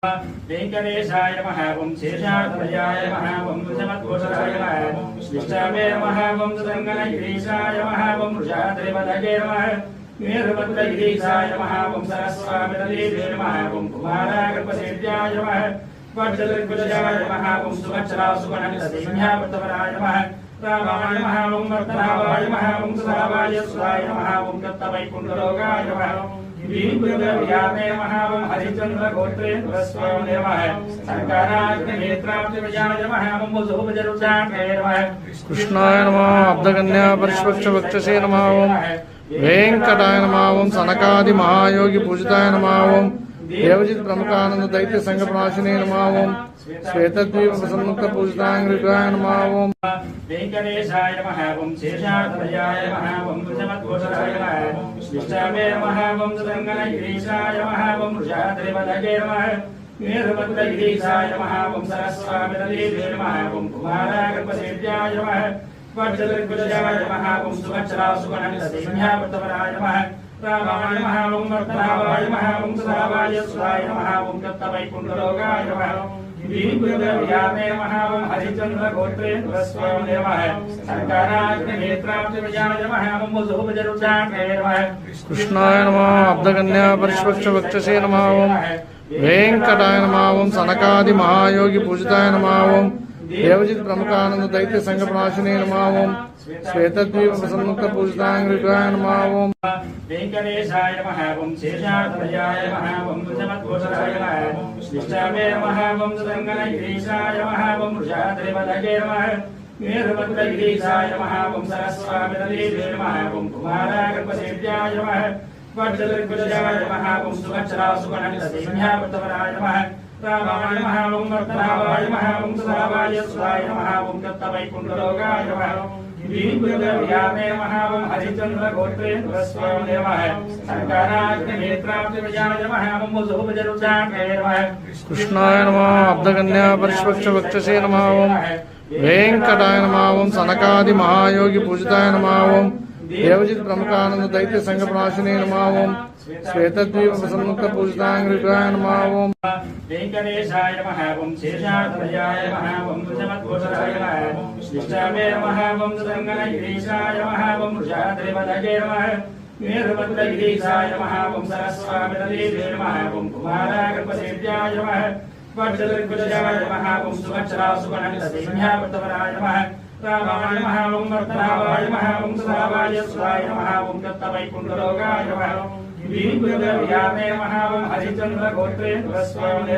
वेंकटेशाय नमः ओं शेषाद्वयाय नमः ओं वृषभघोषाय नमः विष्णवे नमः ओं सुदङ्गनगिरीशाय नमः ओं वृषाद्रिवदगे नमः वीरभद्रगिरीशाय नमः ओं सरस्वामिनदीवे नमः ओं कुमारागर्भसेव्याय नमः वज्रदिग्विजयाय नमः ओं सुभद्रासुगणसिंहावृतवराय नमः रामाय नमः ओं वर्तनावाय नमः ओं सुधावाय सुधाय नमः ओं दत्तवैकुण्ठलोकाय नमः वीरभद्रव्यामे नमः ओं हरिचन्द्रगोत्रे तुलस्वामिने नमः शङ्कराग्निनेत्राब्जविजयाय नमः ओं वसुभजरुचाङ्गे नमः कृष्णाय नमः अब्धकन्या परिष्वक्षवक्षसे नमः ओं वेंकटाय नमः ओं सनकादि महायोगी पूजिताय नमः ओं देवजित प्रमुखानंद दैत्य संघ प्रणाशिने नमः ओं श्वेतद्वीप प्रसन्मुक्त पूजितांग्रिकाय नमः ओं वेंकटेशाय नमः ओं शेषाद्वयाय नमः ओं वृषभघोषाय नमः विष्णवे नमः ओं सुदङ्गनगिरीशाय नमः ओं वृषाद्रिवदगे नमः वीरभद्रगिरीशाय नमः ओं सरस्वामिनदीवे नमः ओं कुमारागर्भसेव्याय नमः वज्रदिग्विजयाय नमः ओं सुभद्रासुगणसिंहावृतवराय नमः रामाय नमः ओं वर्तनावाय नमः ओं सुधावाय सुधाय नमः ओं दत्तवैकुण्ठलोकाय नमः वीरभद्रव्यामे नमः ओं हरिचन्द्रगोत्रे तुलस्वामिने नमः शङ्कराग्निनेत्राब्जविजयाय नमः ओं वसुभजरुचाङ्गे नमः कृष्णाय नमः अब्धकन्या परिष्वक्षवक्षसे नमः ओं वेंकटाय नमः ओं सनकादि महायोगी पूजिताय नमः ओं देवजित प्रमुखानंद दैत्य संघ प्रणाशिने नमः ओं श्वेतद्वीप प्रसन्मुक्त पूजितांग्रिकाय नमः ओं वेंकटेशाय नमः ओं शेषाद्वयाय नमः ओं वृषभघोषाय नमः विष्णवे नमः ओं सुदङ्गनगिरीशाय नमः ओं वृषाद्रिवदगे नमः वीरभद्रगिरीशाय नमः ओं सरस्वामिनदीवे नमः ओं कुमारागर्भसेव्याय नमः वज्रदिग्विजयाय नमः ओं सुभद्रासुगणसिंहावृतवराय नमः रामाय नमः ओं वर्तनावाय नमः ओं सुधावाय सुधाय नमः ओं दत्तवैकुण्ठलोकाय नमः वीरभद्रव्यामे नमः ओं हरिचन्द्रगोत्रे तुलस्वामिने नमः शङ्कराग्निनेत्राब्जविजयाय नमः ओं वसुभजरुचाङ्गे नमः कृष्णाय नमः अब्धकन्या परिष्वक्षवक्षसे नमः ओं वेंकटाय नमः ओं सनकादि महायोगी पूजिताय नमः ओं देवजित प्रमुखानंद दैत्य संघ प्रणाशिने नमः ओं श्वेतद्वीप प्रसन्मुक्त पूजितांग्रिकाय नमः ओं वेंकटेशाय नमः ओं शेषाद्वयाय नमः ओं वृषभघोषाय नमः विष्णवे नमः ओं सुदङ्गनगिरीशाय नमः ओं वृषाद्रिवदगे नमः वीरभद्रगिरीशाय नमः ओं सरस्वामिनदीवे नमः ओं कुमारागर्भसेव्याय नमः वज्रदिग्विजयाय नमः ओं सुभद्रासुगणसिंहावृतवराय नमः रामाय नमः ओं वर्तनावाय नमः ओं सुधावाय सुधाय नमः ओं दत्तवैकुण्ठलोकाय नमः वीरभद्रव्यामे नमः ओं हरिचन्द्रगोत्रे तुलस्वामिने